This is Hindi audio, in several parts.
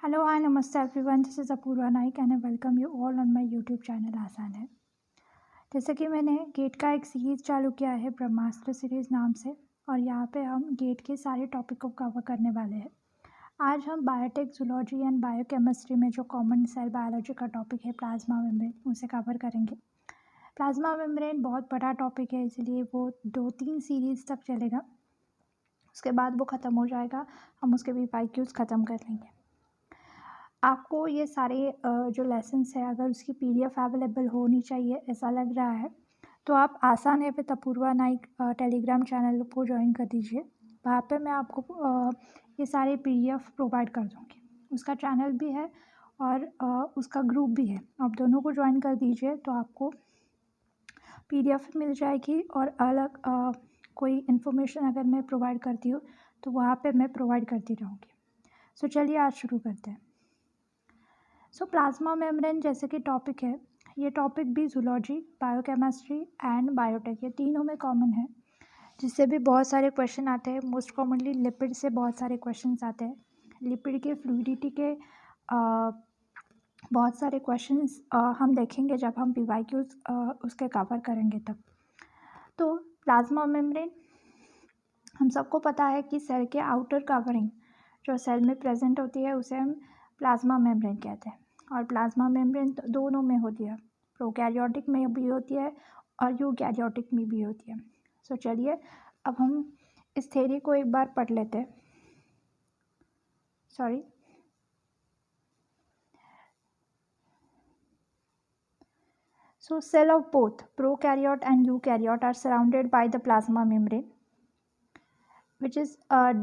Hello, hi, namaste everyone. This is Apurva Naik and I welcome you all on my YouTube channel आसान है। जैसे कि मैंने गेट का एक सीरीज़ चालू किया है ब्रह्मास्त्र सीरीज़ नाम से और यहाँ पे हम गेट के सारे टॉपिक को कवर करने वाले हैं। आज हम बायोटेक जूलॉजी एंड बायोकेमिस्ट्री में जो कॉमन सेल बायोलॉजी का टॉपिक है प्लाज्मा मेम्ब्रेन उसे कवर करेंगे। प्लाज्मा मेम्ब्रेन बहुत बड़ा टॉपिक है, इसलिए वो 2-3 सीरीज़ तक चलेगा। उसके बाद वो ख़त्म हो जाएगा, हम उसके FAQs ख़त्म कर लेंगे। आपको ये सारे जो लेसन्स है अगर उसकी PDF अवेलेबल होनी चाहिए ऐसा लग रहा है तो आप आसान है विद अपूर्वा नाइक टेलीग्राम चैनल को ज्वाइन कर दीजिए। वहाँ पे मैं आपको ये सारे PDF प्रोवाइड कर दूँगी। उसका चैनल भी है और उसका ग्रुप भी है, आप दोनों को ज्वाइन कर दीजिए तो आपको PDF मिल जाएगी और अलग कोई इन्फॉर्मेशन अगर मैं प्रोवाइड करती हूँ तो वहाँ पे मैं प्रोवाइड करती रहूँगी। सो चलिए आज शुरू करते हैं। सो प्लाज्मा मेम्ब्रेन जैसे कि टॉपिक है, ये टॉपिक भी जूलॉजी, बायोकेमिस्ट्री एंड बायोटेक ये तीनों में कॉमन है, जिससे भी बहुत सारे क्वेश्चन आते हैं। मोस्ट कॉमनली लिपिड से बहुत सारे क्वेश्चंस आते हैं। लिपिड के फ्लूइडिटी के बहुत सारे क्वेश्चंस हम देखेंगे जब हम PYQs उसके कवर करेंगे तब। तो प्लाज्मा मेम्ब्रेन हम सबको पता है कि सेल के आउटर कवरिंग जो सेल में प्रेजेंट होती है उसे हम प्लाज्मा मेम्ब्रेन कहते हैं। और प्लाज्मा मेम्ब्रेन दोनों में होती है, प्रोकैरियोटिक में भी होती है और यूकैरियोटिक में भी होती है। सो चलिए अब हम इस थ्योरी को एक बार पढ़ लेते हैं। So cell of both prokaryote and eukaryote are surrounded by the plasma membrane, which is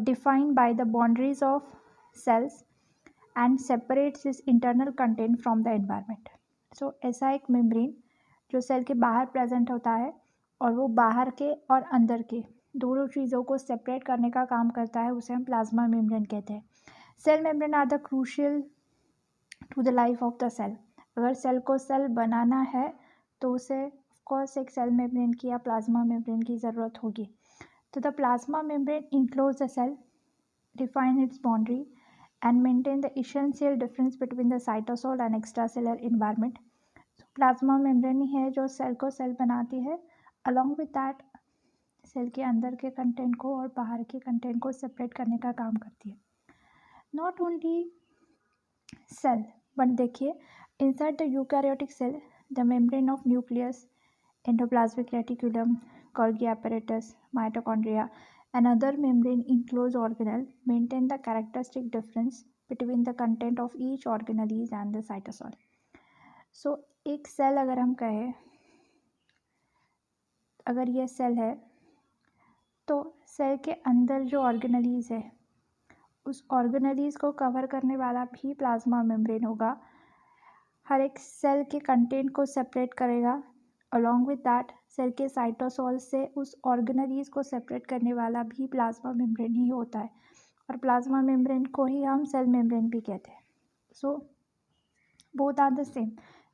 defined by the boundaries of cells and separates its internal content from the environment. So ऐसा एक मेम्ब्रेन जो सेल के बाहर प्रेजेंट होता है और वो बाहर के और अंदर के दोनों चीज़ों को सेपरेट करने का काम करता है, उसे हम प्लाज्मा मेम्ब्रेन कहते हैं। Cell membrane are the crucial to the life of the cell. अगर सेल को सेल बनाना है तो उसे ऑफकोर्स एक सेल मेम्ब्रेन की या प्लाज्मा मेम्ब्रेन की ज़रूरत होगी। तो the plasma membrane enclose the cell, define its boundary and maintain the essential difference between the cytosol and extracellular environment. So plasma membrane ही है जो सेल को सेल बनाती है, along with that सेल के अंदर के कंटेंट को और बाहर के कंटेंट को सेपरेट करने का काम करती है। नॉट ओनली सेल बट देखिए inside the eukaryotic cell the membrane of nucleus, endoplasmic reticulum, Golgi apparatus, mitochondria and other membrane enclosed organelle maintain the characteristic difference between the content of each organelle and the cytosol. So एक सेल अगर हम कहें, अगर ये सेल है तो सेल के अंदर जो ऑर्गेनलीज है उस ऑर्गेनलीज को कवर करने वाला भी प्लाज्मा मेम्ब्रेन होगा। हर एक सेल के कंटेंट को सेपरेट करेगा, अलॉन्ग विद दैट सेल के साइटोसोल से उस ऑर्गेनलीज को सेपरेट करने वाला भी प्लाज्मा मेम्ब्रेन ही होता है और प्लाज्मा मेम्ब्रेन को ही हम सेल मेम्ब्रेन भी कहते हैं। So both are the same,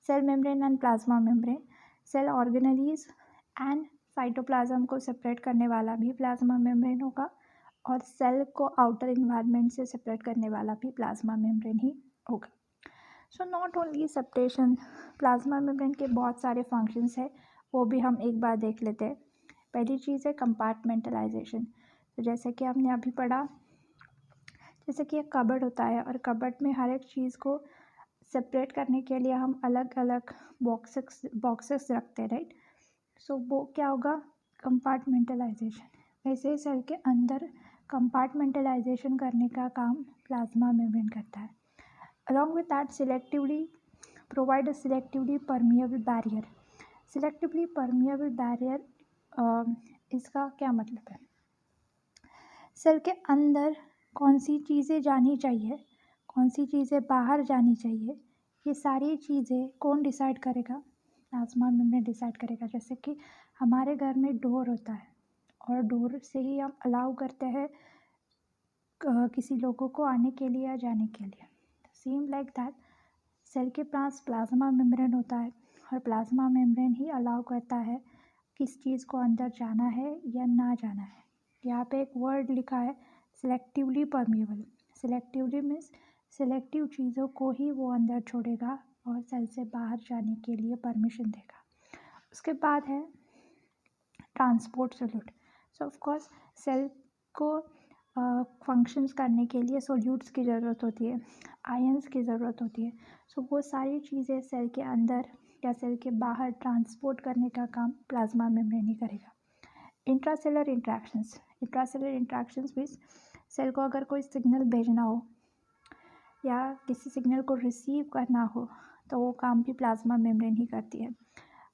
cell membrane and plasma membrane. Cell organelles and cytoplasm को सेपरेट करने वाला भी प्लाज्मा मेम्ब्रेन होगा और सेल को आउटर इन्वायरमेंट से सेपरेट करने वाला भी प्लाज्मा मेम्ब्रेन ही होगा। So not only separation, plasma membrane के बहुत सारे फंक्शंस है, वो भी हम एक बार देख लेते हैं। पहली चीज़ है कंपार्टमेंटलाइजेशन। तो जैसे कि हमने अभी पढ़ा, जैसे कि एक कबर्ड होता है और कबर्ड में हर एक चीज़ को सेपरेट करने के लिए हम अलग अलग बॉक्सेस रखते हैं, राइट। सो वो क्या होगा, कंपार्टमेंटलाइजेशन। वैसे ही सेल के अंदर कंपार्टमेंटलाइजेशन करने का काम प्लाज्मा मेम्ब्रेन करता है। Along with that, selectively provide a selectively permeable barrier. Selectively permeable barrier इसका क्या मतलब है, सेल के अंदर कौन सी चीज़ें जानी चाहिए, कौन सी चीज़ें बाहर जानी चाहिए, ये सारी चीज़ें कौन डिसाइड करेगा, प्लाज्मा मेम्ब्रेन डिसाइड करेगा। जैसे कि हमारे घर में डोर होता है और डोर से ही हम अलाउ करते हैं किसी लोगों को आने के लिए या जाने के लिए। सेम लाइक दैट सेल के पास प्लाज्मा मेम्ब्रेन होता है और प्लाज्मा मेम्ब्रेन ही अलाउ करता है किस चीज़ को अंदर जाना है या ना जाना है। यहाँ पे एक वर्ड लिखा है selectively permeable. Selectively means selective चीज़ों को ही वो अंदर छोड़ेगा और सेल से बाहर जाने के लिए परमिशन देगा। उसके बाद है transport solute. So of course cell को फंक्शंस करने के लिए सोल्यूट्स की ज़रूरत होती है, आयंस की ज़रूरत होती है। सो वो सारी चीज़ें सेल के अंदर या सेल के बाहर ट्रांसपोर्ट करने का काम प्लाज्मा मेम्ब्रेन ही करेगा। इंट्रासेलर इंट्रैक्शंस मीन्स सेल को अगर कोई सिग्नल भेजना हो या किसी सिग्नल को रिसीव करना हो तो वो काम भी प्लाज्मा मेम्ब्रेन ही करती है।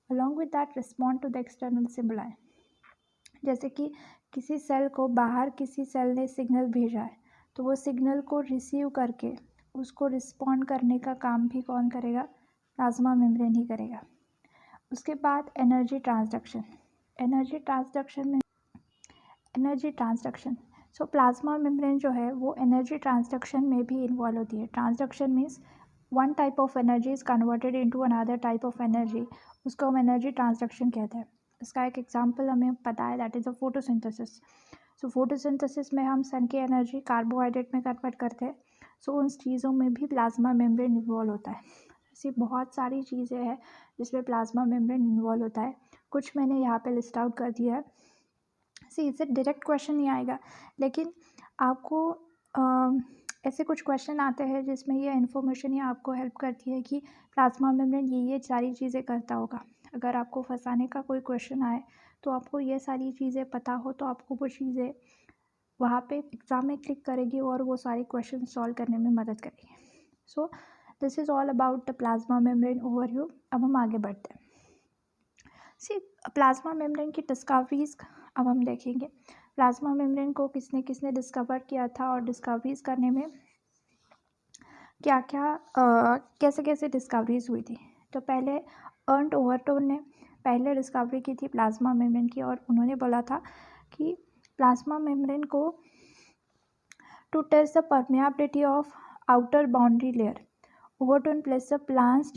Along with that respond to the external stimuli, जैसे कि किसी सेल को बाहर किसी सेल ने सिग्नल भेजा है तो वो सिग्नल को रिसीव करके उसको रिस्पॉन्ड करने का काम भी कौन करेगा? प्लाज्मा मेम्ब्रेन ही करेगा। उसके बाद एनर्जी ट्रांसडक्शन सो प्लाज्मा मेम्ब्रेन जो है वो एनर्जी ट्रांसडक्शन में भी इन्वॉल्व होती है। Transduction means one type of energy is converted into another type of energy, उसको हम एनर्जी ट्रांसडक्शन कहते हैं। इसका एक एग्जांपल हमें पता है, that is a photosynthesis. So photosynthesis में हम सन की एनर्जी कार्बोहाइड्रेट में कन्वर्ट करते हैं। सो उन चीज़ों में भी प्लाज्मा मेम्ब्रेन इन्वॉल्व होता है। ऐसी बहुत सारी चीज़ें हैं जिसमें प्लाज्मा मेम्ब्रेन इन्वॉल्व होता है, कुछ मैंने यहाँ पे लिस्ट आउट कर दिया है। इससे डायरेक्ट क्वेश्चन नहीं आएगा, लेकिन आपको ऐसे कुछ क्वेश्चन आते हैं जिसमें ये इन्फॉर्मेशन ही आपको हेल्प करती है कि प्लाज्मा मेम्ब्रेन ये सारी चीज़ें करता होगा। अगर आपको फंसाने का कोई क्वेश्चन आए तो आपको ये सारी चीज़ें पता हो तो आपको वो चीज़ें वहाँ पे एग्ज़ाम में क्लिक करेगी और वो सारे क्वेश्चन सॉल्व करने में मदद करेगी। So this is all about the plasma membrane overview. अब हम आगे बढ़ते हैं। प्लाज्मा मेम्ब्रेन की डिस्कवरीज अब हम देखेंगे। प्लाज्मा मेम्ब्रेन को किसने किसने डिस्कवर किया था और डिस्कवरीज करने में क्या क्या कैसे कैसे डिस्कवरीज हुई थी। तो पहले अर्नस्ट ओवरटोन ने पहले डिस्कवरी की थी प्लाज्मा मेम्ब्रेन की, और उन्होंने बोला था कि प्लाज्मा मेम्ब्रेन को to test the permeability of outer boundary layer, Overton place the plants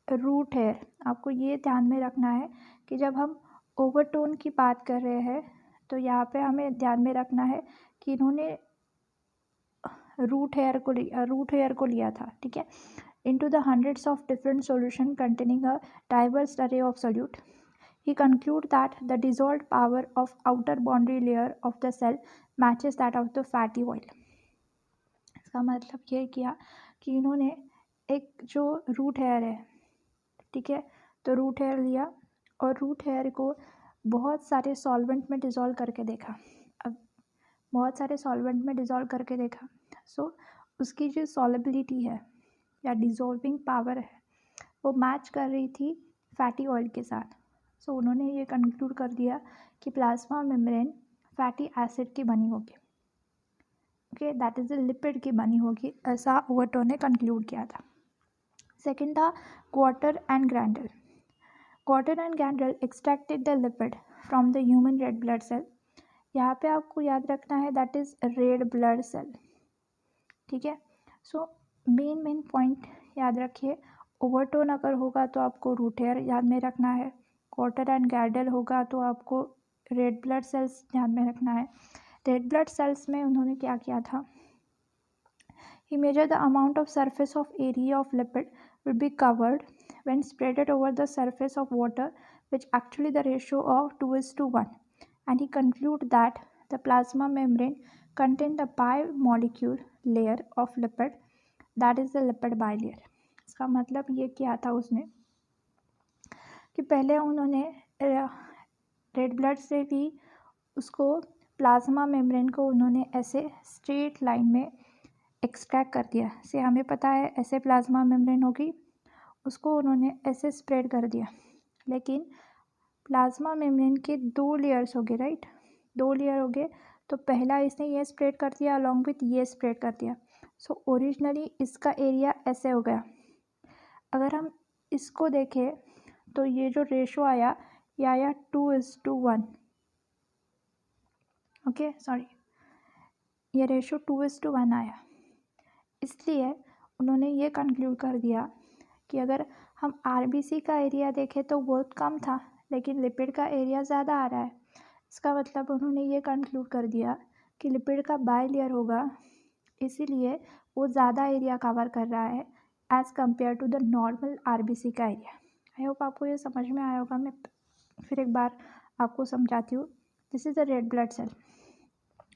root hair. आपको ये ध्यान में रखना है कि जब हम ओवरटोन की बात कर रहे हैं तो यहाँ पे हमें ध्यान में रखना है कि इन्होंने रूट हेयर को लिया था, ठीक है। Into the hundreds of different solution containing a diverse array of solute, he conclude that the dissolved power of outer boundary layer of the cell matches that of the fatty oil. इसका मतलब ये किया कि इन्होंने एक जो रूट हेयर है, ठीक है, तो रूट हेयर लिया और रूट हेयर को बहुत सारे सॉल्वेंट में डिज़ोल्व करके देखा। अब बहुत सारे सॉल्वेंट में डिज़ोल्व करके देखा, सो उसकी जो सॉलेबिलिटी है या डिज़ोल्विंग पावर है वो मैच कर रही थी फैटी ऑयल के साथ। सो उन्होंने ये कंक्लूड कर दिया कि प्लाज्मा मेम्ब्रेन फैटी एसिड की बनी होगी, okay, that is a lipid की बनी होगी, ऐसा ओवरटोन ने कंक्लूड किया था। सेकेंड था Gorter and Grendel. Gorter and Grendel extracted the lipid from the human red blood cell. यहाँ पे आपको याद रखना है that is red blood cell, ठीक है। सो मेन पॉइंट याद रखिए, ओवरटोन अगर होगा तो आपको रूट हेयर याद में रखना है, क्वार्टर एंड ग्रैंडल होगा तो आपको रेड ब्लड सेल्स ध्यान में रखना है। रेड ब्लड सेल्स में उन्होंने क्या किया था, he measured the amount of surface of area of lipid will be covered when spread over the surface of water, which actually the ratio of 2:1, and he concluded that the plasma membrane contained the bimolecule layer of lipid, that is the lipid bilayer. इसका मतलब ये किया था उसने कि पहले उन्होंने रेड ब्लड से भी उसको प्लाज्मा मेम्ब्रेन को उन्होंने ऐसे स्ट्रेट लाइन में एक्सट्रैक्ट कर दिया। से हमें पता है ऐसे प्लाज्मा मेम्ब्रेन होगी, उसको उन्होंने ऐसे स्प्रेड कर दिया। लेकिन प्लाज्मा मेम्ब्रेन के 2 लेयर्स हो गए, राइट, 2 लेयर हो गए। तो पहला इसने ये स्प्रेड कर दिया अलॉन्ग विथ ये स्प्रेड कर दिया। सो ओरिजिनली इसका एरिया ऐसे हो गया। अगर हम इसको देखें तो ये जो रेशो आया ये आया 2:1, ओके, सॉरी, ये रेशो 2:1 आया। इसलिए उन्होंने ये कंक्लूड कर दिया कि अगर हम आरबीसी का एरिया देखें तो बहुत कम था, लेकिन लिपिड का एरिया ज़्यादा आ रहा है। इसका मतलब उन्होंने ये कंक्लूड कर दिया कि लिपिड का बाई लेयर होगा इसीलिए वो ज़्यादा एरिया कवर कर रहा है as compare to the normal RBC का एरिया। आई होप आपको ये समझ में आया होगा। मैं फिर एक बार आपको समझाती हूँ। This is the red blood cell.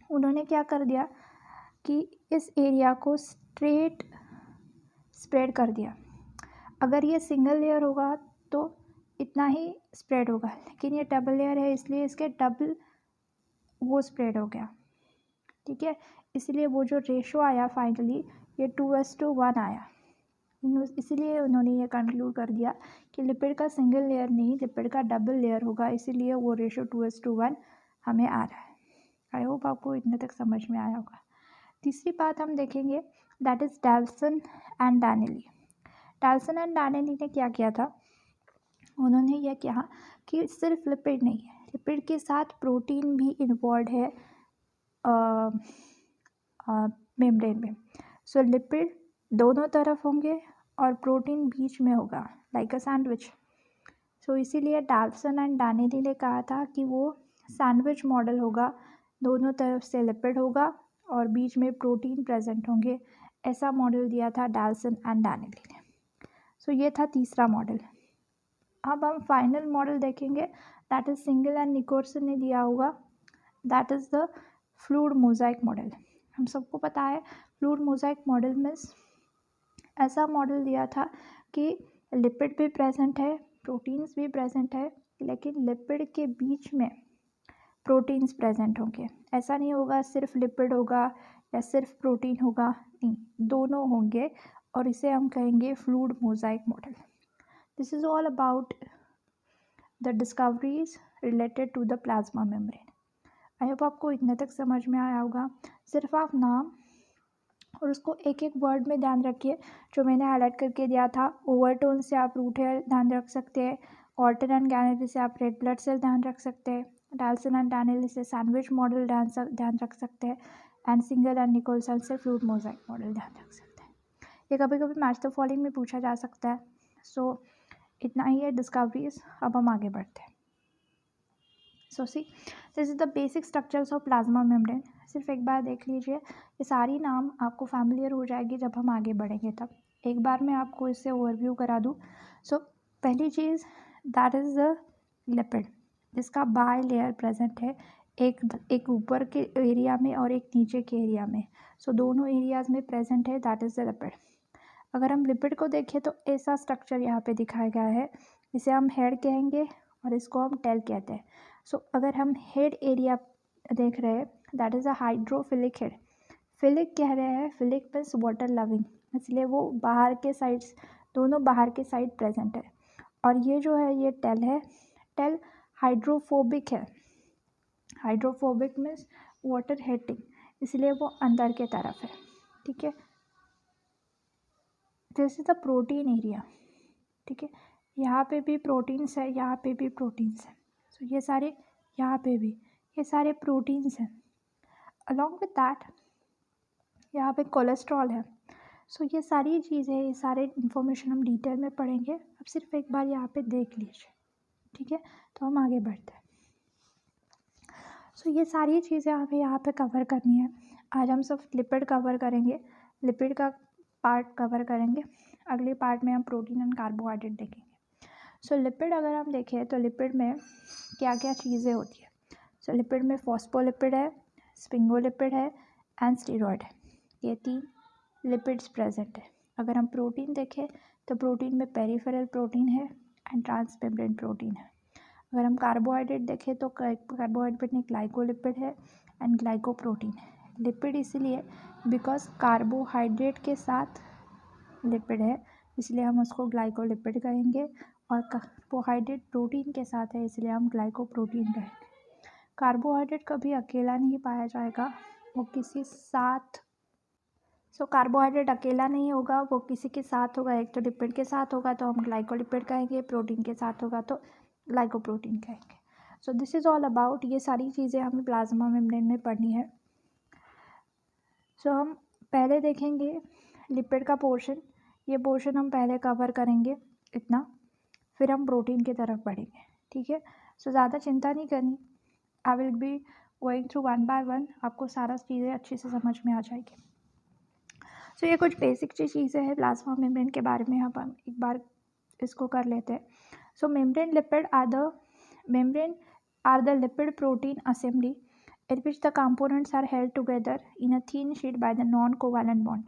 उन्होंने क्या कर दिया कि इस एरिया को स्ट्रेट स्प्रेड कर दिया। अगर ये सिंगल लेयर होगा तो इतना ही स्प्रेड होगा, लेकिन ये डबल लेयर है इसलिए इसके डबल वो स्प्रेड हो गया। ठीक है, इसलिए वो जो रेशो आया फाइनली ये 2:1 आया। इसीलिए उन्होंने ये कंक्लूड कर दिया कि लिपिड का सिंगल लेयर नहीं, लिपिड का डबल लेयर होगा, इसीलिए वो रेशो 2:1 हमें आ रहा है। आई होप आपको इतने तक समझ में आया होगा। तीसरी बात हम देखेंगे, दैट इज़ डाल्सन एंड डैनेली। डाल्सन एंड डैनेली ने क्या किया था, उन्होंने यह कहा कि सिर्फ लिपिड नहीं है, लिपिड के साथ प्रोटीन भी इन्वॉल्व है मेम्ब्रेन में। सो लिपिड दोनों तरफ होंगे और प्रोटीन बीच में होगा, लाइक अ सैंडविच। सो इसीलिए डाल्सन एंड डैनेली ने कहा था कि वो सैंडविच मॉडल होगा, दोनों तरफ से लिपिड होगा और बीच में प्रोटीन प्रेजेंट होंगे। ऐसा मॉडल दिया था डाल्सन एंड डैनेली ने। सो ये था तीसरा मॉडल। अब हम फाइनल मॉडल देखेंगे, that is Singer and Nicolson ने दिया होगा, that is the fluid mosaic model. हम सबको पता है फ्लूइड मोज़ाइक मॉडल में ऐसा मॉडल दिया था कि लिपिड भी प्रेजेंट है, प्रोटीन्स भी प्रेजेंट है, लेकिन लिपिड के बीच में प्रोटीन्स प्रेजेंट होंगे। ऐसा नहीं होगा सिर्फ लिपिड होगा या सिर्फ प्रोटीन होगा, नहीं, दोनों होंगे और इसे हम कहेंगे fluid mosaic model. This is all about the discoveries related to the plasma membrane. I hope आपको इतने तक समझ में आया होगा। सिर्फ आप नाम और उसको एक एक वर्ड में ध्यान रखिए जो मैंने हाईलाइट करके दिया था। ओवरटोन से आप रूट हेयर ध्यान रख सकते हैं, ऑर्टन एंड गैनेली से आप रेड ब्लड सेल ध्यान रख सकते हैं, डाल्सन एंड डैनेली से सैंडविच मॉडल ध्यान रख सकते हैं, एंड सिंगल एंड निकोलसन से फ्लूइड मोज़ाइक मॉडल ध्यान रख सकते हैं। ये कभी कभी मैच द फॉलोइंग में पूछा जा सकता है। सो इतना ही है डिस्कवरीज। अब हम आगे बढ़ते हैं। So see, this is the basic structures of plasma membrane. सिर्फ एक बार देख लीजिए, ये सारी नाम आपको फैमिलियर हो जाएगी जब हम आगे बढ़ेंगे तब। एक बार मैं आपको इससे ओवरव्यू करा दूँ। सो पहली चीज़, दैट इज़ द लिपिड, जिसका बाई लेयर प्रेजेंट है, एक ऊपर के एरिया में और एक नीचे के एरिया में। सो दोनों एरियाज़ में प्रेजेंट है, दैट इज़ द लिपिड। अगर हम लिपिड को देखें तो ऐसा स्ट्रक्चर यहाँ पे दिखाया गया है, इसे हम हेड कहेंगे और इसको हम टेल कहते हैं। सो अगर हम हेड एरिया देख रहे हैं, that is a hydrophilic head. Philic कह रहे हैं, फिलिक मीन्स वाटर लविंग, इसलिए वो बाहर के साइड्स, दोनों बाहर के साइड प्रेजेंट है। और ये जो है ये टेल है, टेल हाइड्रोफोबिक है। हाइड्रोफोबिक मीन्स वाटर हेटिंग, इसलिए वो अंदर के तरफ है। ठीक है, this is the protein area. ठीक है, यहाँ पे भी प्रोटीन्स है, यहाँ पे भी प्रोटीन्स है। सो ये सारे, यहाँ पे भी ये सारे प्रोटीन्स हैं। अलॉन्ग विद दैट यहाँ पे कोलेस्ट्रॉल है। सो ये सारी चीज़ें, ये सारे इन्फॉर्मेशन हम डिटेल में पढ़ेंगे। अब सिर्फ एक बार यहाँ पे देख लीजिए। ठीक है, तो हम आगे बढ़ते हैं। सो ये सारी चीज़ें हमें यहाँ पे कवर करनी है। आज हम सब लिपिड कवर करेंगे, लिपिड का पार्ट कवर करेंगे। अगले पार्ट में हम प्रोटीन एंड कार्बोहाइड्रेट देखेंगे। सो लिपिड अगर हम देखें तो लिपिड में क्या क्या चीज़ें होती है। सो लिपिड में फॉस्फोलिपिड है, स्फिंगोलिपिड है एंड स्टेरॉयड है। ये 3 लिपिड्स प्रेजेंट है। अगर हम प्रोटीन देखें तो प्रोटीन में पेरिफेरल प्रोटीन है एंड ट्रांसमेम्ब्रेन प्रोटीन है। अगर हम कार्बोहाइड्रेट देखें तो कार्बोहाइड्रेट में ग्लाइकोलिपिड है एंड ग्लाइकोप्रोटीन है। लिपिड इसलिए बिकॉज कार्बोहाइड्रेट के साथ लिपिड है, इसलिए हम उसको ग्लाइकोलिपिड कहेंगे, और कार्बोहाइड्रेट प्रोटीन के साथ है इसलिए हम ग्लाइकोप्रोटीन कहेंगे। कार्बोहाइड्रेट कभी अकेला नहीं पाया जाएगा, वो किसी साथ, सो कार्बोहाइड्रेट अकेला नहीं होगा, वो किसी के साथ होगा। एक तो लिपिड के साथ होगा तो हम ग्लाइकोलिपिड कहेंगे, प्रोटीन के साथ होगा तो ग्लाइकोप्रोटीन कहेंगे। So this is all about, ये सारी चीज़ें हमें प्लाज्मा मेम्ब्रेन में पढ़नी है। सो हम पहले देखेंगे लिपिड का पोर्शन, ये पोर्शन हम पहले कवर करेंगे इतना, फिर हम प्रोटीन की तरफ बढ़ेंगे। ठीक है, सो ज़्यादा चिंता नहीं करनी, I will be going through 1 by 1, आपको सारा चीज़ें अच्छे से समझ में आ जाएगी। सो ये कुछ बेसिक चीज़ें हैं प्लाज्मा मेम्ब्रेन के बारे में, हम एक बार इसको कर लेते हैं. So membrane lipid are the lipid protein assembly in which the components are held together in a thin sheet by the non-covalent bond.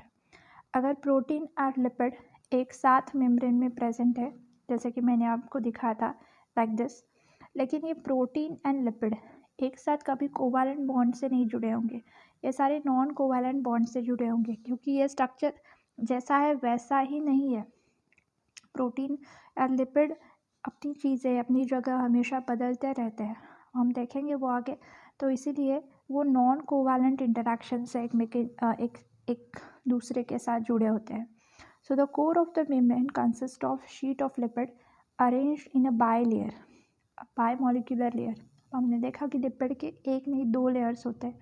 अगर प्रोटीन और लिपिड एक साथ मेम्ब्रेन में प्रेजेंट है, जैसे कि मैंने आपको दिखाया था लाइक दिस, लेकिन ये प्रोटीन एंड लिपिड एक साथ कभी कोवालेंट बॉन्ड से नहीं जुड़े होंगे, ये सारे नॉन कोवालेंट बॉन्ड से जुड़े होंगे, क्योंकि ये स्ट्रक्चर जैसा है वैसा ही नहीं है. प्रोटीन और लिपिड अपनी चीज़ें अपनी जगह हमेशा बदलते रहते हैं, हम देखेंगे वो आगे. तो इसीलिए वो नॉन कोवालेंट इंटरेक्शन से एक दूसरे के साथ जुड़े होते हैं. So the core of the membrane consist of sheet of lipid arranged in a bimolecular layer. हमने देखा कि लिपिड के एक नहीं 2 लेयर्स होते हैं.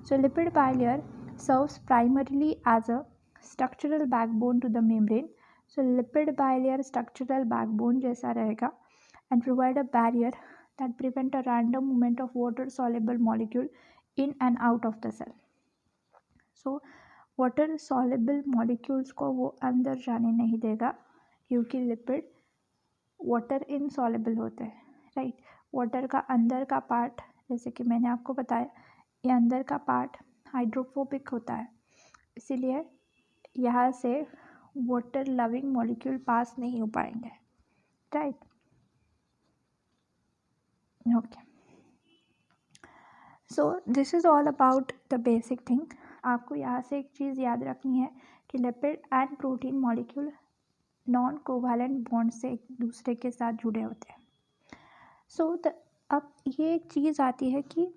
So lipid bilayer serves primarily as a structural backbone to the membrane. So lipid bilayer structural backbone जैसा रहेगा and provide a barrier that prevent a random movement of water soluble molecule in and out of the cell. So water soluble molecules को वो अंदर जाने नहीं देगा, क्योंकि लिपिड वाटर इनसॉल्युबल होते हैं, राइट. वाटर का अंदर का पार्ट, जैसे कि मैंने आपको बताया, ये अंदर का पार्ट हाइड्रोफोबिक होता है, इसीलिए यहाँ से वाटर लविंग मॉलिक्यूल पास नहीं हो पाएंगे, right. Okay, so this is all about the basic thing. आपको यहाँ से एक चीज़ याद रखनी है कि lipid and protein molecule non covalent bond से एक दूसरे के साथ जुड़े होते हैं. सो अब ये एक चीज़ आती है कि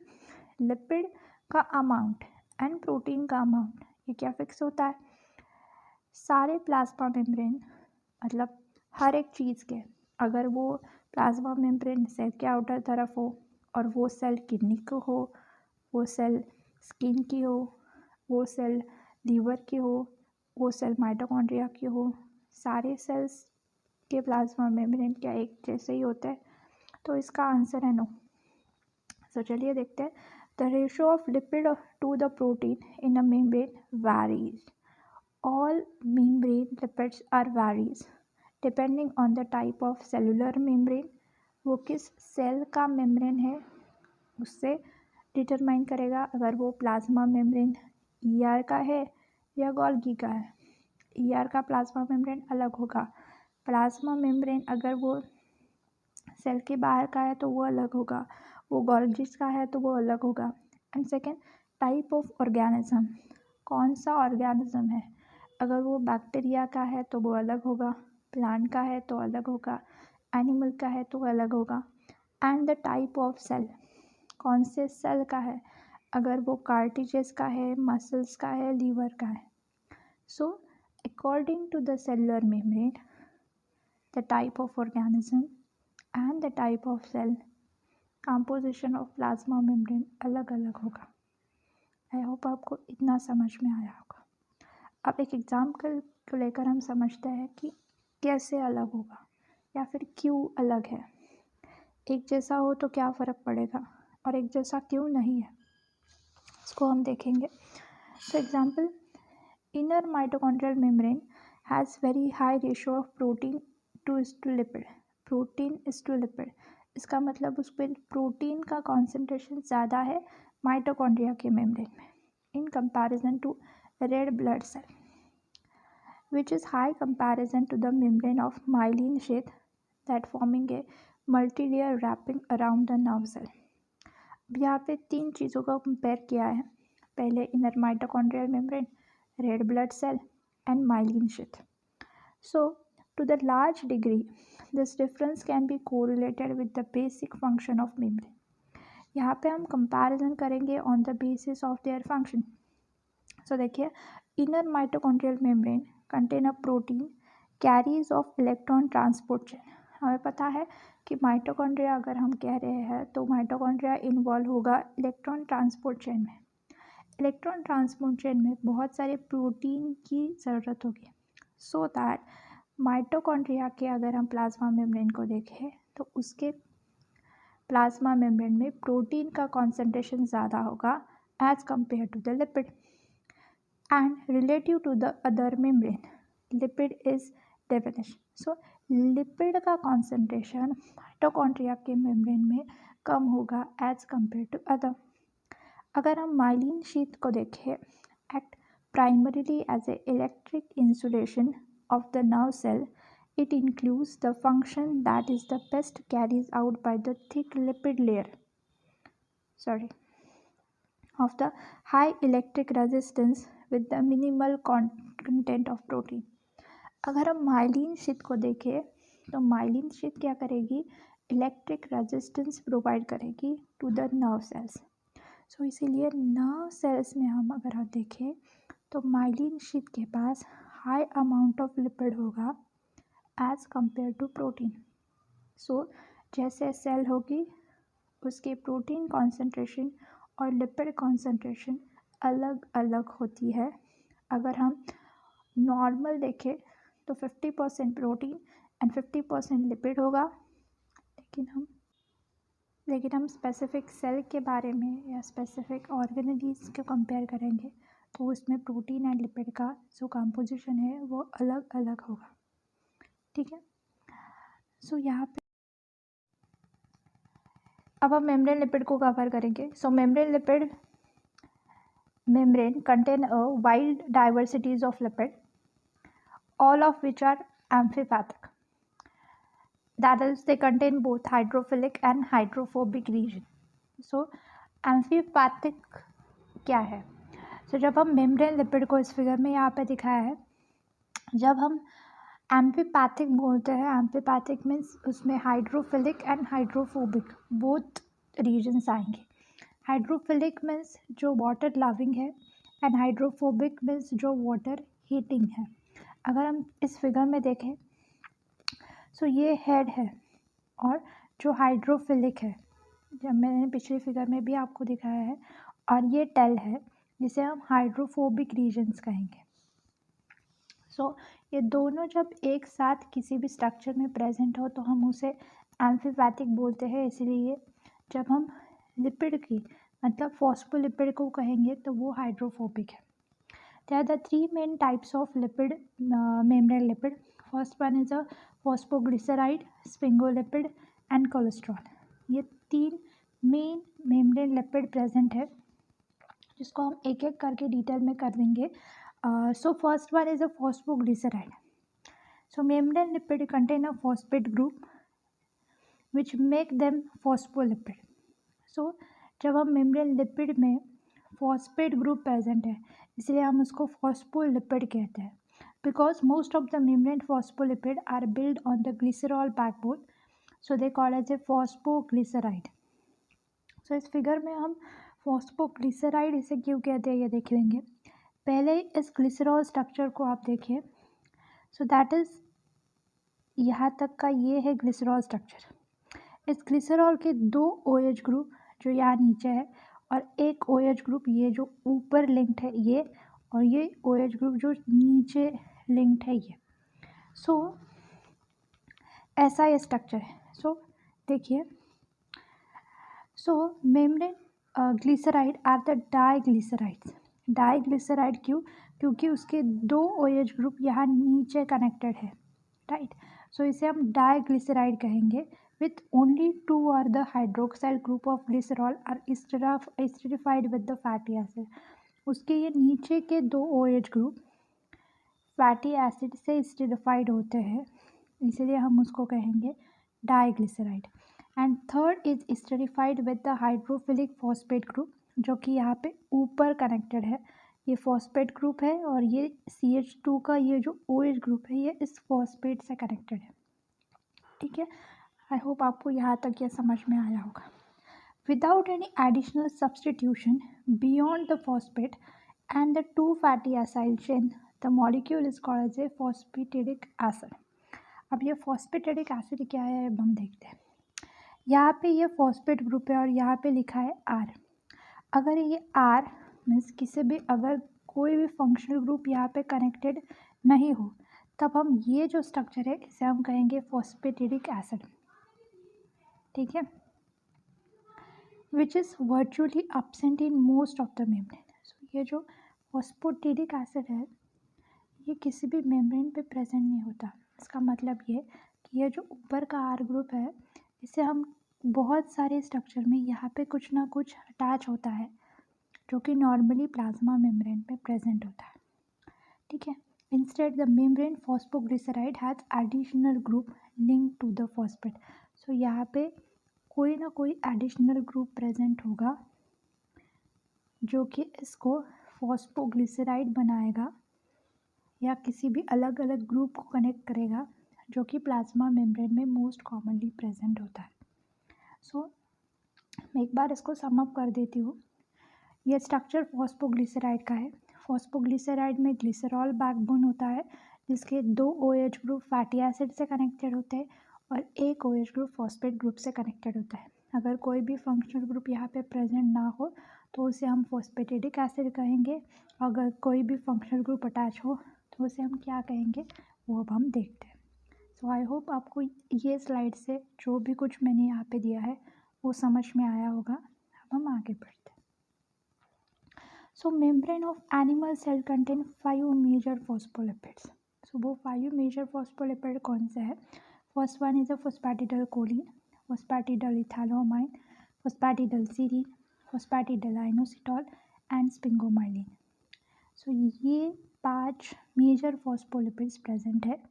लिपिड का अमाउंट एंड प्रोटीन का अमाउंट ये क्या फिक्स होता है. सारे प्लाज्मा मेम्ब्रेन मतलब हर एक चीज़ के, अगर वो प्लाज्मा मेम्ब्रेन सेल के आउटर तरफ हो और वो सेल किडनी को हो, वो सेल स्किन की हो, वो सेल लीवर की हो, वो सेल माइटोकॉन्ड्रिया की हो, सारे सेल्स के प्लाज्मा मेम्ब्रेन क्या एक जैसे ही होते हैं. तो इसका आंसर है नो. सो चलिए देखते हैं. The ratio of lipid to the protein in a membrane varies. All membrane lipids are varies depending on the type of cellular membrane. वो किस सेल का मेम्ब्रेन है उससे डिटरमाइन करेगा, अगर वो प्लाज्मा मेम्ब्रेन ER का है या गोल्गी का है. ER का प्लाज्मा मेम्ब्रेन अलग होगा, प्लाज्मा मेम्ब्रेन अगर वो सेल के बाहर का है तो वो अलग होगा, वो गोल्गिस का है तो वो अलग होगा. And second, type of organism, कौन सा ऑर्गेनिज्म है, अगर वो बैक्टीरिया का है तो वो अलग होगा, प्लांट का है तो अलग होगा, एनिमल का है तो अलग होगा. And the type of cell, कौन से सेल का है, अगर वो कार्टिजेस का है, मसल्स का है, लीवर का है. So according to the cellular membrane the type of organism and the type of cell composition of plasma membrane अलग अलग होगा. आई होप आपको इतना समझ में आया होगा. अब एक एग्जाम्पल को लेकर हम समझते हैं कि कैसे अलग होगा या फिर क्यों अलग है. एक जैसा हो तो क्या फ़र्क पड़ेगा और एक जैसा क्यों नहीं है, इसको हम देखेंगे. So example, inner mitochondrial membrane has very high ratio of protein to lipid. Protein is to lipid, इसका मतलब उस पर प्रोटीन का कॉन्सेंट्रेशन ज़्यादा है माइटोकॉन्ड्रिया के मेम्ब्रेन में in comparison to red blood cell, which is high comparison to the membrane of myelin sheath that forming a multi-layer wrapping around the nerve cell. अब यहाँ पे 3 चीज़ों का कंपेयर किया है. पहले inner mitochondrial membrane, red blood cell and myelin sheath. So to the large degree this difference can be correlated with the basic function of membrane. यहाँ पे हम कंपैरिजन करेंगे on the basis of their function. So देखिए, inner mitochondrial membrane contain a protein carries of electron transport chain. हमें पता है कि माइटोकॉन्ड्रिया अगर हम कह रहे हैं तो माइटोकॉन्ड्रिया इन्वॉल्व होगा इलेक्ट्रॉन ट्रांसपोर्ट चेन में. इलेक्ट्रॉन ट्रांसपोर्ट चेन में बहुत सारे प्रोटीन की ज़रूरत होगी. सो दैट माइटोकॉन्ड्रिया के अगर हम प्लाज्मा मेम्ब्रेन को देखें तो उसके प्लाज्मा मेम्ब्रेन में प्रोटीन का कॉन्सेंट्रेशन ज़्यादा होगा as compare to the lipid. and relative to the other membrane, lipid is diminished. So lipid का कॉन्सेंट्रेशन माइटोकॉन्ड्रिया के मेम्ब्रेन में कम होगा एज कम्पेयर टू अदर. अगर हम माइलिन शीथ को देखें, act primarily as a electric insulation of the nerve cell. It includes the function that is the best carried out by the thick lipid layer of the high electric resistance with the minimal content of protein. अगर हम माइलिन शीथ को देखें तो माइलिन शीथ क्या करेगी, इलेक्ट्रिक रेजिस्टेंस प्रोवाइड करेगी टू द नर्व सेल्स. सो इसीलिए नर्व सेल्स में हम अगर हम देखें तो माइलिन शीथ के पास हाई अमाउंट ऑफ लिपिड होगा एज कंपेयर टू प्रोटीन. सो जैसे सेल होगी उसके प्रोटीन कॉन्सेंट्रेशन और लिपिड कॉन्सेंट्रेशन अलग अलग होती है. अगर हम नॉर्मल देखें तो 50% प्रोटीन एंड 50% लिपिड होगा, लेकिन हम स्पेसिफिक सेल के बारे में या स्पेसिफिक ऑर्गेनेल्स को कंपेयर करेंगे तो उसमें प्रोटीन एंड लिपिड का जो कंपोजिशन है वो अलग अलग होगा. ठीक है. सो यहाँ पे अब हम मेम्ब्रेन लिपिड को कवर करेंगे. So membrane lipid membrane contain a wide diversities of lipid, all of which are amphipathic. That is, they contain both hydrophilic and hydrophobic region. So amphipathic क्या है? So जब हम मेम्ब्रेन लिपिड को इस फिगर में यहाँ पे दिखाया है, जब हम एम्फीपैथिक बोलते हैं, एम्फीपैथिक मीन्स उसमें hydrophilic and hydrophobic both regions आएंगे. हाइड्रोफिलिक मीन्स जो वाटर लविंग है एंड हाइड्रोफोबिक मीन्स जो वाटर हीटिंग है. अगर हम इस फिगर में देखें सो ये हेड है और जो हाइड्रोफिलिक है, जब मैंने पिछली फिगर में भी आपको दिखाया है, और ये टेल है जिसे हम हाइड्रोफोबिक रीजन्स कहेंगे. सो ये दोनों जब एक साथ किसी भी स्ट्रक्चर में प्रेजेंट हो तो हम उसे एम्फीपैथिक बोलते हैं. इसलिए जब हम लिपिड की मतलब फॉस्फोलिपिड को कहेंगे तो वो हाइड्रोफोबिक है. There are the three main types of lipid, membrane lipid. First one is a phosphoglyceride, sphingolipid and cholesterol. ये तीन मेन मेम्ब्रेन लिपिड प्रेजेंट है जिसको हम एक एक करके डिटेल में कर देंगे. So first one is a phosphoglyceride. So membrane lipid contain a phosphate group which make them phospholipid. So जब हम मेम्ब्रेन लिपिड में फॉस्फेट ग्रुप प्रेजेंट है इसलिए हम उसको फॉस्फोलिपिड कहते हैं. Because most of the membrane phospholipid are build on the glycerol backbone, so they called as a phosphoglyceride. So इस फिगर में हम फॉस्फोग्लिसराइड इसे क्यों कहते हैं ये देख लेंगे. पहले इस ग्लिसरॉल स्ट्रक्चर को आप देखिए. सो दैट इज़ यहाँ तक का ये है ग्लिसरॉल स्ट्रक्चर. इस ग्लिसरॉल के दो OH ग्रुप जो यहाँ नीचे है और एक OH ग्रुप ये जो ऊपर लिंक्ड है ये, और ये OH ग्रुप जो नीचे लिंक्ड है ये. सो ऐसा ये स्ट्रक्चर है. सो देखिए, so membrane glyceride are the diglycerides. Diglyceride क्यों? क्योंकि उसके दो OH ग्रुप यहाँ नीचे कनेक्टेड है, राइट. सो इसे हम डाइग्लिसराइड कहेंगे. With only two are the hydroxyl group of glycerol are esterified with the fatty acid. उसके ये नीचे के दो OH ग्रुप फैटी एसिड से एस्टेरिफाइड होते हैं, इसलिए हम उसको कहेंगे diglyceride. And third is esterified with the hydrophilic phosphate group जो कि यहाँ पे ऊपर कनेक्टेड है. ये फॉस्फेट ग्रुप है और ये CH2 का ये जो OH ग्रुप है ये इस फॉस्फेट से कनेक्टेड है. ठीक है. आई होप आपको यहाँ तक यह समझ में आया होगा. Without any additional substitution beyond the phosphate and the two fatty acyl chain the molecule is called as a phosphatidic acid. अब ये फॉस्फेटिडिक एसिड क्या है अब हम देखते हैं. यहाँ पे ये फॉस्फेट ग्रुप है और यहाँ पे लिखा है R. अगर ये R मीन्स किसी भी अगर कोई भी फंक्शनल ग्रुप यहाँ पे कनेक्टेड नहीं हो तब हम ये जो स्ट्रक्चर है इसे हम कहेंगे फॉस्फेटिडिक एसिड. ठीक है. Which is virtually absent in most of the membrane. So ये जो फॉस्फेटिडिक एसिड है, ये किसी भी मेम्ब्रेन पे प्रेजेंट नहीं होता। इसका मतलब ये कि ये जो ऊपर का R ग्रुप है, इसे हम बहुत सारे स्ट्रक्चर में यहाँ पे कुछ ना कुछ अटैच होता है, जो कि नॉर्मली प्लाज्मा मेम्ब्रेन पे प्रेजेंट होता है। ठीक है। Instead the membrane phosphoglyceride has additional group link to the phosphate. So यहाँ पे कोई ना कोई एडिशनल ग्रुप प्रेजेंट होगा जो कि इसको फॉस्फोग्लिसराइड बनाएगा या किसी भी अलग अलग ग्रुप को कनेक्ट करेगा, जो कि प्लाज्मा मेम्ब्रेन में मोस्ट कॉमनली प्रेजेंट होता है। सो मैं एक बार इसको सम अप कर देती हूँ। यह स्ट्रक्चर फॉस्फोग्लिसराइड का है। फॉस्फोग्लिसराइड में ग्लिसरॉल बैकबोन होता है, जिसके 2 OH ग्रुप फैटी एसिड से कनेक्टेड होते हैं और एक OH ग्रुप फॉस्फेट ग्रुप से कनेक्टेड होता है। अगर कोई भी फंक्शनल ग्रुप यहाँ पे प्रेजेंट ना हो तो उसे हम फॉस्फेटिडिक एसिड कहेंगे। अगर कोई भी फंक्शनल ग्रुप अटैच हो तो उसे हम क्या कहेंगे, वो अब हम देखते हैं। सो आई होप आपको ये स्लाइड से जो भी कुछ मैंने यहाँ पे दिया है वो समझ में आया होगा। अब हम आगे बढ़ते हैं। So membrane of animal cell contain 5 major phospholipids. So वो 5 मेजर फॉस्फोलिपिड कौन से हैं? First one is a phosphatidyl choline, phosphatidyl ethanolamine, phosphatidyl serine, phosphatidyl inositol and sphingomyelin. So ये 5 मेजर फॉस्फोलिपिड्स प्रेजेंट है।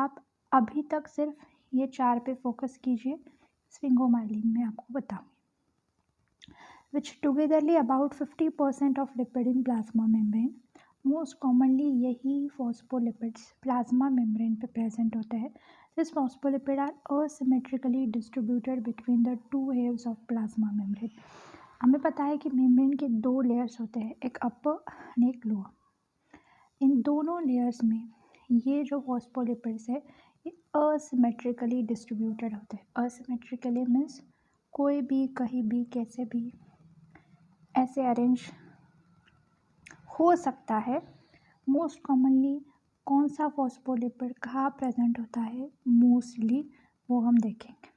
आप अभी तक सिर्फ ये 4 पे फोकस कीजिए, स्पिंगोमाइलिन में आपको बताऊंगी। which togetherly about 50% of lipid in plasma membrane. Most commonly यही फॉस्फोलिपिड्स प्लाज्मा मेम्ब्रेन पे प्रेजेंट होते हैं। This phospholipid are asymmetrically distributed between the 2 layers of plasma membrane. हमें पता है कि मेम्ब्रेन के 2 लेयर्स होते हैं, एक अपर एंड एक लोअर। इन दोनों लेयर्स में ये जो फॉस्फोलिपिड्स है ये असिमेट्रिकली डिस्ट्रीब्यूटेड होते हैं। असिमेट्रिकली मीन्स कोई भी कहीं भी कैसे भी ऐसे अरेंज हो सकता है। मोस्ट कॉमनली कौन सा फॉस्फोलिपिड कहाँ प्रेजेंट होता है मोस्टली, वो हम देखेंगे।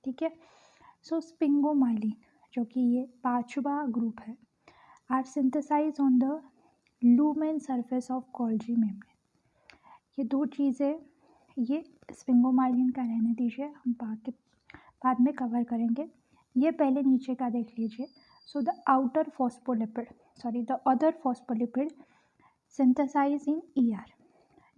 ठीक है। सो स्पिंगोमाइलिन जो कि ये 5वां ग्रुप है, are synthesize on the lumen surface of Golgi membrane. ये 2 चीज़ें, ये स्पिंगोमाइलिन का रहने दीजिए, हम बाद में कवर करेंगे। ये पहले नीचे का देख लीजिए। So the other phospholipid synthesized in ER,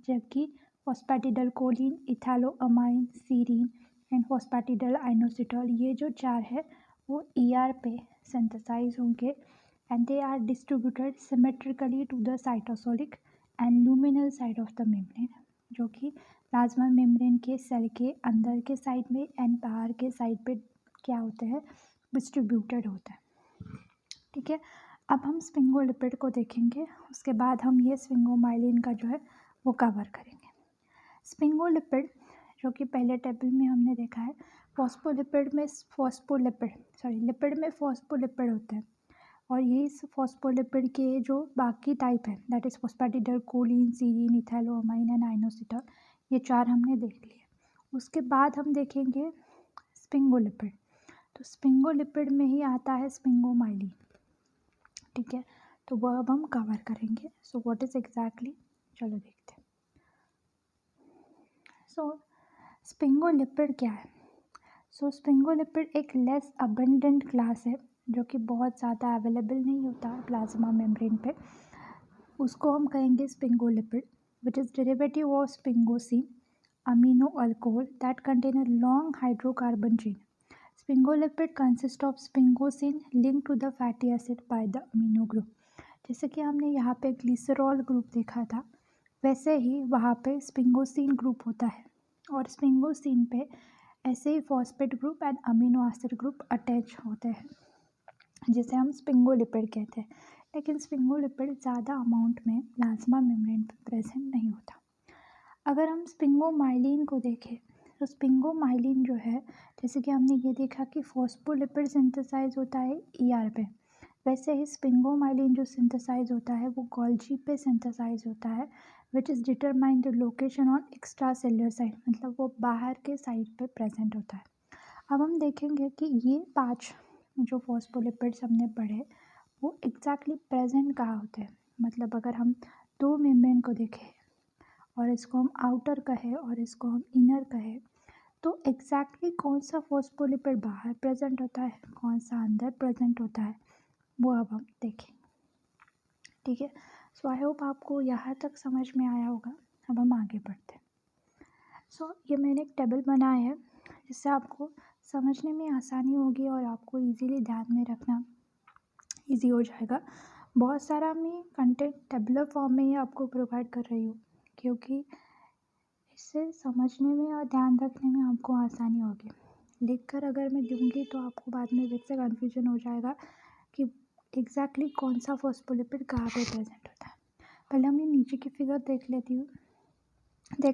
जबकि phosphatidylcholine, ethanolamine, serine and phosphatidyl inositol, ये जो 4 है वो ER पे सिंथेसाइज होंगे and they are distributed symmetrically to the cytosolic and luminal side of the membrane, जो कि प्लाज्मा मेम्ब्रेन के सेल के अंदर के साइड में एंड बाहर के साइड पे क्या होते हैं, डिस्ट्रीब्यूटेड होता है। ठीक है। अब हम स्पिंगोलिपिड को देखेंगे, उसके बाद हम ये स्पिंगोमाइलिन का जो है वो कवर करेंगे। स्पिंगोलिपिड जो कि पहले टेबल में हमने देखा है, लिपिड में फॉस्फोलिपिड होते हैं और ये इस फॉस्फोलिपिड के जो बाकी टाइप है that is phosphatidylcholine, serine, ethanolamine and inositol, ये 4 हमने देख लिए। उसके बाद हम देखेंगे स्पिंगोलिपिड। तो स्पिंगोलिपिड में ही आता है स्पिंगोमाइलिन। ठीक है, तो वह अब हम कवर करेंगे। सो व्हाट इज एग्जैक्टली, चलो देखते हैं। सो स्पिंगोलिपिड क्या है? सो स्पिंगोलिपिड एक लेस अबंडेंट क्लास है जो कि बहुत ज़्यादा अवेलेबल नहीं होता प्लाज्मा मेम्ब्रेन पे, उसको हम कहेंगे sphingolipid, which is derivative of sphingosine amino alcohol that contain a long hydrocarbon chain. Sphingolipid consist of sphingosine link to the fatty acid by the amino group. जैसे कि हमने यहाँ पे ग्लिसरॉल ग्रुप देखा था, वैसे ही वहाँ पे स्पिंगोसिन ग्रुप होता है और स्पिंगोसिन पे ऐसे ही phosphate group and amino acid group attach होते हैं, जिसे हम स्पिंगोलिपिड कहते हैं। लेकिन स्पिंगोलिपिड ज़्यादा अमाउंट में प्लाज्मा मेम्ब्रेन पर प्रेजेंट नहीं होता। अगर हम स्पिंगोमाइलिन को देखें तो स्पिंगोमाइलिन जो है, जैसे कि हमने ये देखा कि फॉस्फोलिपिड सिंथेसाइज होता है ER पे, वैसे ही स्पिंगोमाइलिन जो सिंथेसाइज होता है वो गोल्जी पे सिंथेसाइज होता है, which is determine the location on extra cellular side, मतलब वो बाहर के साइड पे प्रेजेंट होता है। अब हम देखेंगे कि ये 5 जो फॉस्फोलिपिड्स हमने पढ़े वो एग्जैक्टली प्रेजेंट कहाँ होते हैं। मतलब अगर हम दो मेम्ब्रेन को देखें और इसको हम आउटर कहें और इसको हम इनर कहें, तो एग्जैक्टली कौन सा फॉस्फोलिपिड बाहर प्रेजेंट होता है, कौन सा अंदर प्रेजेंट होता है, वो अब हम देखें। ठीक है, सो आई होप आपको यहाँ तक समझ में आया होगा। अब हम आगे बढ़ते हैं। सो ये मैंने एक टेबल बनाया है जिससे आपको समझने में आसानी होगी और आपको इजीली ध्यान में रखना इजी हो जाएगा। बहुत सारा मैं कंटेंट टेबुलर फॉर्म में ही आपको प्रोवाइड कर रही हूँ, क्योंकि इससे समझने में और ध्यान रखने में आपको आसानी होगी। लिखकर अगर मैं दूँगी तो आपको बाद में फिर से कन्फ्यूजन हो जाएगा कि एग्जैक्टली कौन सा फॉस्फोलिपिड कहाँ पे प्रेजेंट होता है। पहले हम ये नीचे की फिगर देख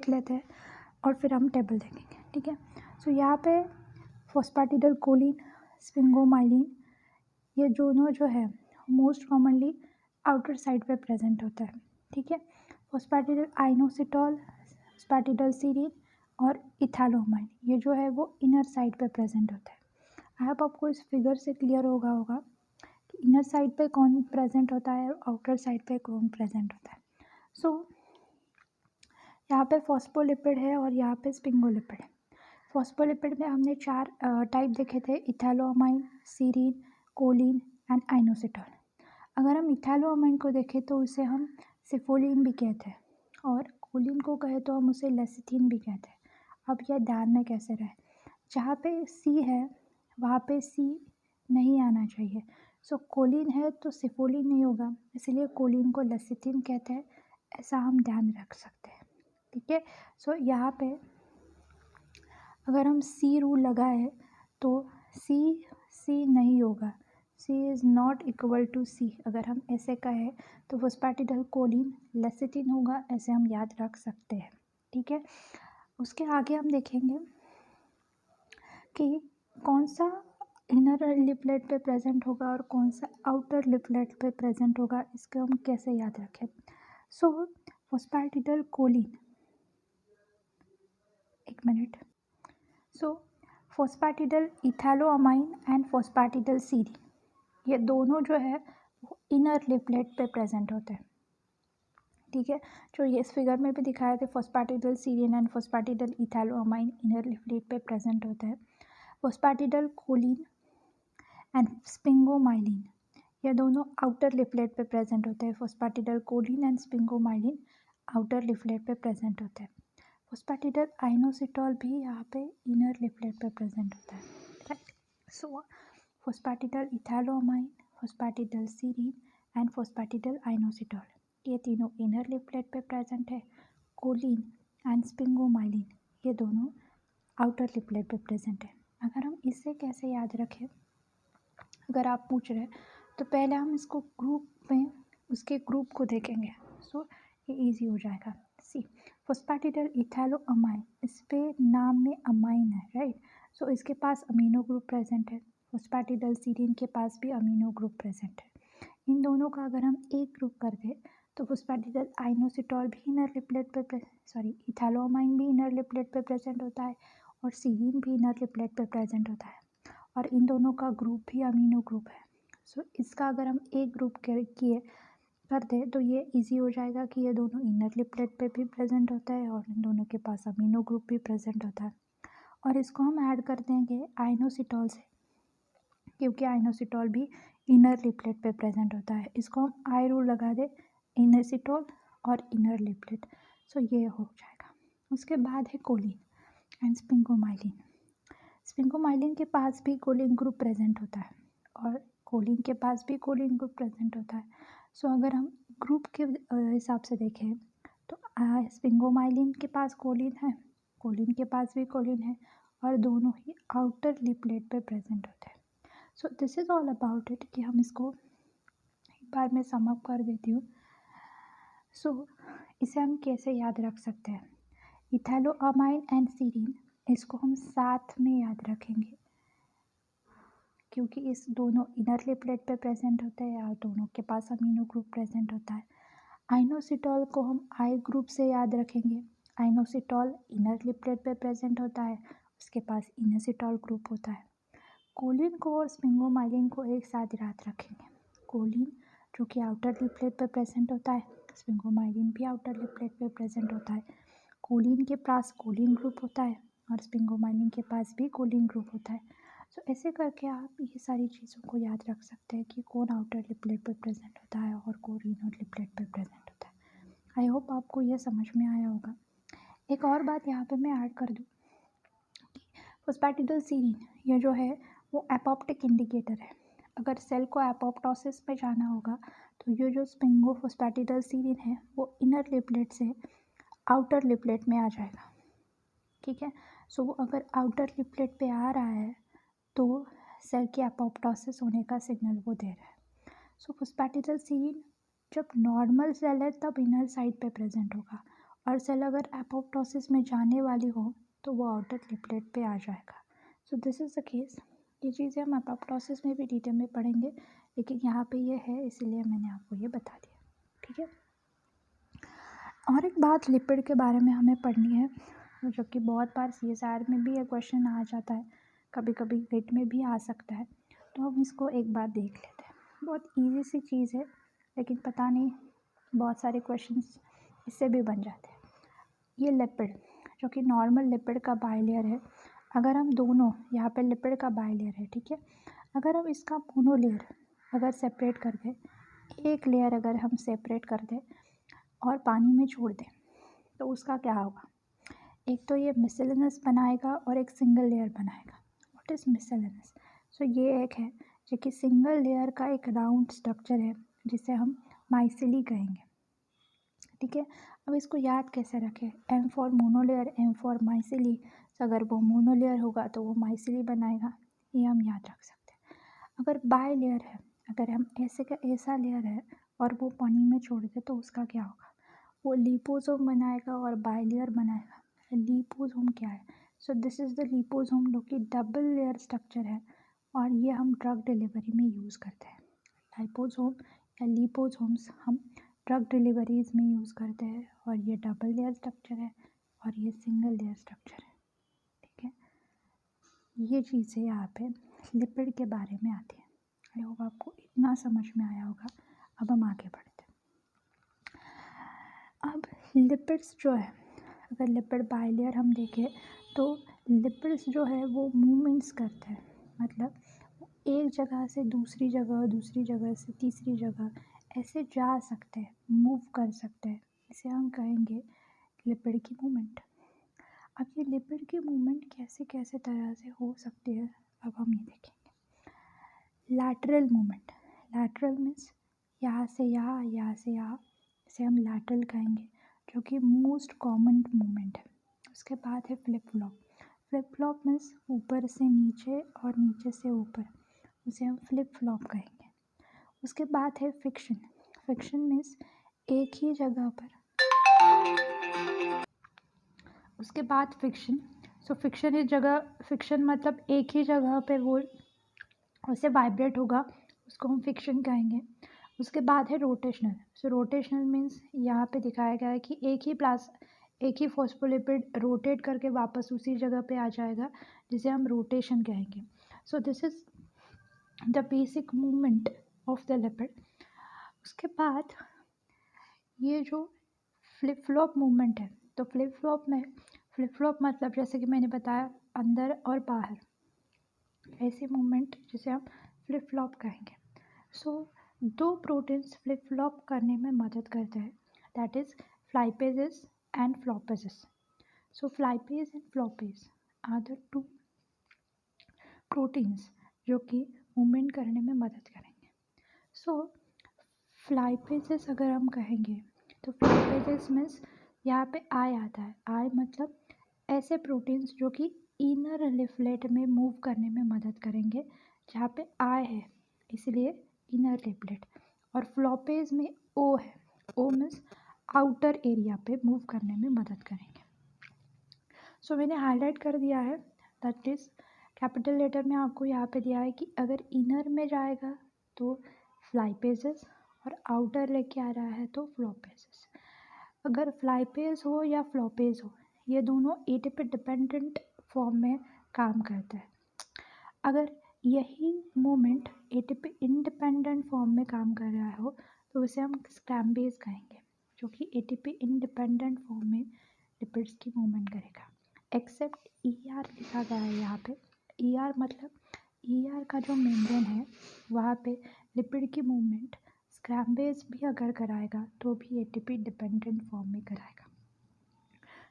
लेते हैं और फिर हम टेबल देखेंगे। ठीक है, सो यहाँ पे फॉस्फेटिडिल कोलिन, स्फिंगोमाइलिन, ये दोनों जो है मोस्ट कॉमनली आउटर साइड पे प्रेजेंट होता है। ठीक है, फॉस्फेटिडिल आइनोसिटॉल, फॉस्फेटिडिल सीरीन और इथैलोमाइन, ये जो है वो इनर साइड पे प्रेजेंट होता है। आई होप आपको इस फिगर से क्लियर होगा कि इनर साइड पे कौन प्रेजेंट होता है और आउटर साइड पे कौन प्रेजेंट होता है। सो यहाँ पे फॉस्फोलिपिड है और यहाँ पे स्फिंगोलिपिड है। फॉस्फोलिपिड में हमने 4 टाइप देखे थे, इथैलोमाइन, सीरीन, कोलिन एंड आइनोसिटॉल। अगर हम इथैलोमाइन को देखें तो उसे हम सिफोलिन भी कहते हैं और कोलिन को कहे तो हम उसे लेसिथिन भी कहते हैं। अब यह ध्यान में कैसे रहे, जहाँ पे सी है वहाँ पे सी नहीं आना चाहिए। सो कोलिन है तो सिफोलिन नहीं होगा, इसलिए कोलिन को लेसिथिन कहते हैं, ऐसा हम ध्यान रख सकते हैं। ठीक है, सो यहाँ पे अगर हम सी रूल लगाए तो सी नहीं होगा, सी इज़ नॉट इक्वल टू सी। अगर हम ऐसे कहें तो फॉस्फेटिडिल कोलिन लेसिथिन होगा, ऐसे हम याद रख सकते हैं। ठीक है, उसके आगे हम देखेंगे कि कौन सा इनर लिपलेट पे प्रेजेंट होगा और कौन सा आउटर लिपलेट पे प्रेजेंट होगा, इसको हम कैसे याद रखें। सो फॉस्फेटिडिल कोलिन, एक minute, so phosphatidyl ethanolamine and phosphatidyl serine, ये दोनों जो है वो इनर लिपलेट पे प्रेजेंट होते हैं। ठीक है, जो ये इस फिगर में भी दिखाए थे, phosphatidyl serine and phosphatidyl ethanolamine inner leaflet पे प्रेजेंट होते हैं। फॉस्फेटिडिल कोलिन एंड स्फिंगोमाइलिन, ये दोनों आउटर लिपलेट पे प्रेजेंट होते हैं। Phosphatidyl Colin and sphingomyelin outer leaflet पे प्रेजेंट होते हैं। फॉस्फेटिडिल आइनोसिटॉल भी यहाँ पे इनर लिपलेट पे प्रेजेंट होता है। Right, so phosphatidyl ethanolamine, phosphatidyl serine and phosphatidyl inositol, ये तीनों इनर लिपलेट पे प्रेजेंट है। कोलिन एंड स्फिंगोमाइलिन, ये दोनों आउटर लिपलेट पे प्रेजेंट है। अगर हम इसे कैसे याद रखें, अगर आप पूछ रहे हैं तो पहले हम इसको ग्रुप में उसके ग्रुप को देखेंगे, सो ये इजी हो जाएगा। सी फॉस्फेटिडिल इथैलोअमाइन, इस पे नाम में अमाइन है, राइट, सो इसके पास अमीनो ग्रुप प्रेजेंट है। फॉस्फेटिडिल सीरीन के पास भी अमीनो ग्रुप प्रेजेंट है। इन दोनों का अगर हम एक ग्रुप कर दें तो फॉस्फेटिडिल आइनोसिटॉल भी इनर लिपलेट पे इथैलोअमाइन भी इनर लिपलेट पे प्रेजेंट होता है और सीरीन भी इनर लिपलेट पे प्रेजेंट होता है और इन दोनों का ग्रुप भी अमीनो ग्रुप है। सो इसका अगर हम एक ग्रुप कर दें तो ये इजी हो जाएगा कि ये दोनों इनर लिपलेट पे भी प्रेजेंट होता है और इन दोनों के पास अमीनो ग्रुप भी प्रेजेंट होता है। और इसको हम ऐड कर देंगे आइनोसिटॉल से, क्योंकि आइनोसिटॉल भी इनर लिपलेट पे प्रेजेंट होता है। इसको हम आई रूल लगा दें, इनोसिटॉल और इनर लिपलेट, सो ये हो जाएगा। उसके बाद है कोलिन एंड स्फिंगोमाइलिन। स्फिंगोमाइलिन के पास भी कोलिन ग्रुप प्रेजेंट होता है और कोलिन के पास भी कोलिन ग्रुप प्रेजेंट होता है। सो अगर हम ग्रुप के हिसाब से देखें तो स्फिंगोमाइलिन के पास कोलिन है, कोलिन के पास भी कोलिन है और दोनों ही आउटर लिपलेट पे प्रेजेंट होते हैं। So this is all about it, कि हम इसको एक बार मैं सम अप कर देती हूँ। सो इसे हम कैसे याद रख सकते हैं, इथैलोअमाइन एंड सीरीन, इसको हम साथ में याद रखेंगे क्योंकि इस दोनों इनर लिपलेट पे प्रेजेंट होते हैं और दोनों के पास अमीनो ग्रुप प्रेजेंट होता है। आइनोसिटॉल को हम आई ग्रुप से याद रखेंगे, आइनोसिटॉल इनर लिपलेट पे प्रेजेंट होता है, उसके पास इनोसिटॉल ग्रुप होता है। कोलिन को और स्फिंगोमाइलिन को एक साथ याद रखेंगे, कोलिन जो कि आउटर लिप प्लेट पे प्रेजेंट होता है। स्पिंगोमाइलिन भी आउटर लिप प्लेट पे प्रेजेंट होता है। कोलिन के पास कोलिन ग्रुप होता है और स्पिंगोमाइलिन के पास भी कोलिन ग्रुप होता है। सो ऐसे करके आप ये सारी चीज़ों को याद रख सकते हैं कि कौन आउटर लिप प्लेट पे प्रेजेंट होता है और कौन इनर लिप प्लेट पे प्रेजेंट होता है। आई होप आपको ये समझ में आया होगा। एक और बात यहाँ पे मैं ऐड कर दूँ कि फोस्फैटिडाइलसीरीन ये जो है वो एपोप्टिक इंडिकेटर है। अगर सेल को एपोप्टोसिस में जाना होगा तो ये जो स्पिंगोफोस्फैटिडाइलसीरीन है वो इनर लिप प्लेट से आउटर लिप प्लेट में आ जाएगा। ठीक है, सो वो अगर आउटर लिप प्लेट पे आ रहा है तो सेल के एपोप्टोसिस होने का सिग्नल वो दे रहा है। सो फोस्फैटिडाइलसीरीन जब नॉर्मल सेल है तब इनर साइड पे प्रेजेंट होगा और सेल अगर एपोप्टोसिस में जाने वाली हो तो वो आउटर लिप प्लेट पे आ जाएगा। So this is the case. ये चीज़ें हम एपोप्टोसिस में भी डिटेल में पढ़ेंगे, लेकिन यहाँ पे ये है इसीलिए मैंने आपको ये बता दिया। ठीक है, और एक बात लिपिड के बारे में हमें पढ़नी है, जो कि बहुत बार CSIR में भी ये क्वेश्चन आ जाता है, कभी कभी गेट में भी आ सकता है, तो हम इसको एक बार देख लेते हैं। बहुत इजी सी चीज़ है, लेकिन पता नहीं बहुत सारे क्वेश्चंस इससे भी बन जाते हैं। ये लिपिड जो कि नॉर्मल लिपिड का बाइलेयर है, अगर हम दोनों यहाँ पे लिपिड का बाइलेयर है, ठीक है, अगर हम इसका मोनोलेयर अगर सेपरेट कर दें, एक लेयर अगर हम सेपरेट कर दें और पानी में छोड़ दें तो उसका क्या होगा? एक तो ये मिसेलेनस बनाएगा और एक सिंगल लेयर बनाएगा। What is micelles? सो ये एक है जो कि सिंगल लेयर का एक राउंड स्ट्रक्चर है जिसे हम माइसिली कहेंगे। ठीक है, अब इसको याद कैसे रखें? M for monolayer, M for micelle. अगर वो मोनोलेयर होगा तो वो माइसिली बनाएगा, ये हम याद रख सकते हैं। अगर बाई लेयर है, अगर हम ऐसे का ऐसा लेयर है और वो पानी में छोड़ दे तो उसका क्या होगा? वो लिपोसोम बनाएगा और बाई लेयर बनाएगा। लिपोसोम क्या है? So this is the liposome जो कि डबल लेयर स्ट्रक्चर है और ये हम ड्रग डिलीवरी में यूज़ करते हैं। लाइपोसोम या लिपोसोम्स हम ड्रग डिलीवरीज में यूज़ करते हैं और ये डबल लेयर स्ट्रक्चर है और ये सिंगल लेयर स्ट्रक्चर है। ठीक है, ये चीज़ें यहाँ पे लिपिड के बारे में आती है। आई होप आपको इतना समझ में आया होगा। अब हम आगे बढ़ते हैं। अब लिपिड्स जो है, अगर लिपिड बाइलेयर हम देखें तो लिपिड्स जो है वो मूवमेंट्स करते हैं, मतलब एक जगह से दूसरी जगह, दूसरी जगह से तीसरी जगह ऐसे जा सकते हैं, मूव कर सकते हैं। इसे हम कहेंगे लिपिड की मूवमेंट। अब ये लिपिड की मूवमेंट कैसे कैसे तरह से हो सकती है, अब हम ये देखेंगे। लैटरल मूवमेंट, लैटरल मीन्स यहाँ से यहाँ, यहाँ से यहाँ, इसे हम लैटरल कहेंगे, जो कि मोस्ट कॉमन मूवमेंट है। उसके बाद है flip flop. Flip flop means ऊपर से नीचे और नीचे से ऊपर, उसे हम फ्लिप फ्लॉप कहेंगे। उसके बाद है फिक्शन। फिक्शन मीन्स एक ही जगह पर। उसके बाद फिक्शन, सो फिक्शन इस जगह, फिक्शन मतलब एक ही जगह पे वो उसे वाइब्रेट होगा, उसको हम फिक्शन कहेंगे। उसके बाद है रोटेशनल। सो रोटेशनल मीन्स यहाँ पे दिखाया गया है कि एक ही फॉस्फोलिपिड रोटेट करके वापस उसी जगह पे आ जाएगा, जिसे हम रोटेशन कहेंगे। So this is the basic movement of the lipid. उसके बाद ये जो फ्लिप फ्लॉप मूवमेंट है, तो फ्लिप फ्लॉप मतलब जैसे कि मैंने बताया अंदर और बाहर, ऐसी मूवमेंट जिसे हम फ्लिप फ्लॉप कहेंगे। सो दो प्रोटीन्स फ्लिप फ्लॉप करने में मदद करते हैं, that is flippases and floppases. So flippase and floppase are the two proteins जो कि मूवमेंट करने में मदद करेंगे। सो फ्लाइपेजेस अगर हम कहेंगे तो फ्लाइपेजेस मीन्स यहाँ पे आई आता है। आई मतलब ऐसे प्रोटीन्स जो कि इनर लिपलेट में मूव करने में मदद करेंगे, जहाँ पे आई है इसलिए इनर लिपलेट। और फ्लॉपेज में ओ है, ओ मीन्स आउटर एरिया पे मूव करने में मदद करेंगे। सो मैंने हाईलाइट कर दिया है, दैट इज़ कैपिटल लेटर में आपको यहाँ पे दिया है कि अगर इनर में जाएगा तो फ्लाइपेजेस और आउटर लेके आ रहा है तो फ्लॉपेजेस। अगर फ्लाइपेज हो या फ्लॉपेज हो, ये दोनों एटीपी डिपेंडेंट फॉर्म में काम करते हैं। अगर यही मूवमेंट एटीपी इंडिपेंडेंट फॉर्म में काम कर रहा हो तो उसे हम स्क्रैम बेस कहेंगे, जो कि एटीपी इंडिपेंडेंट फॉर्म में लिपिड्स की मूवमेंट करेगा। एक्सेप्ट ईआर लिखा गया है यहाँ पे। ईआर मतलब ईआर का जो मेम्ब्रेन है वहाँ पे लिपिड की मूवमेंट स्क्रैम बेस भी अगर कराएगा तो भी एटीपी डिपेंडेंट फॉर्म में कराएगा।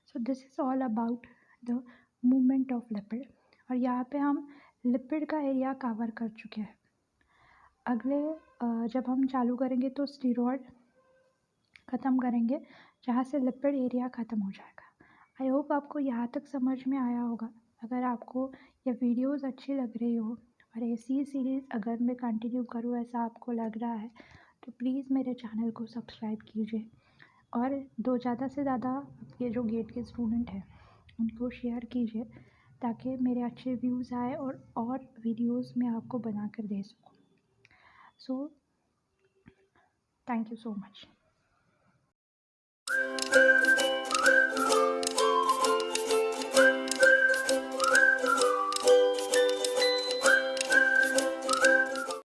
So this is all about the movement of lipid. और यहाँ पे हम लिपिड का एरिया कवर कर चुके हैं। अगले जब हम चालू करेंगे तो स्टीरॉयड ख़त्म करेंगे, जहाँ से लिपिड एरिया ख़त्म हो जाएगा। आई होप आपको यहाँ तक समझ में आया होगा। अगर आपको ये वीडियोस अच्छी लग रही हो और ऐसी सीरीज़ अगर मैं कंटिन्यू करूँ ऐसा आपको लग रहा है तो प्लीज़ मेरे चैनल को सब्सक्राइब कीजिए और ज़्यादा से ज़्यादा आपके जो गेट के स्टूडेंट हैं उनको शेयर कीजिए ताकि मेरे अच्छे व्यूज़ आए और वीडियोस मैं आपको बना कर दे सकूँ। So thank you so much.